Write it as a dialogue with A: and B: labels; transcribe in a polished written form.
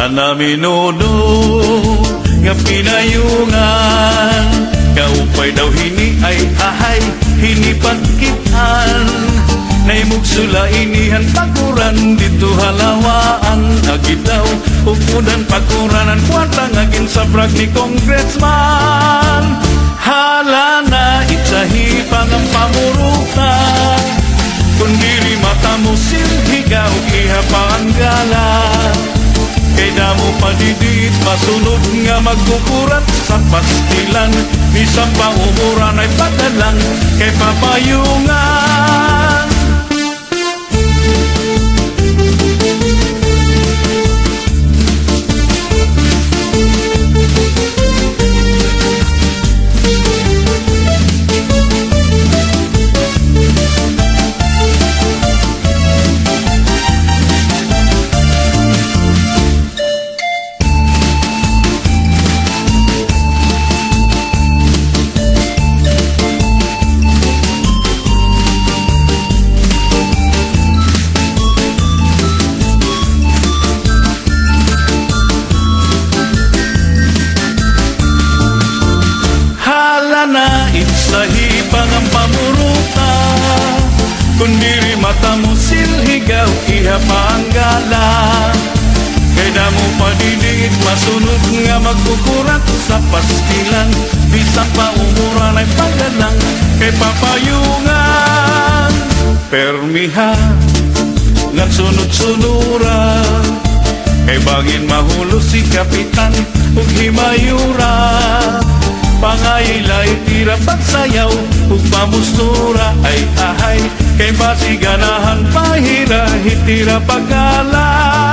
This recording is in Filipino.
A: Anaminuno nga pinayungan, kaupay daw hini ay ahay hinipatkitan. Naimugsula inihan paguran dito halawaan, agitaw upunan paguranan kwarta ngagin sa brag ni congressman. Hala na itsahi pang ang pamurutan, kundiri mata mo silhigaw iha panggala. Kay damo padidit masunod nga magkukurat sa pastilan, bisang paumuran ay padalang kay papayungan. Na itsahi pang ang pamuruta, kundiri mata mo silhigaw iha panggala. Kay damo padidit masunod nga magkukurat sa pastilan, bisang paumuran ay pagdalang kay papayungan. Permiha nga sunod-sunuran, kay bangin mahulo si kapitan ug himayura. Pangayilay tira pagsayaw ug pamustura ay ahay, kay basiganahan pahira hitira pagala.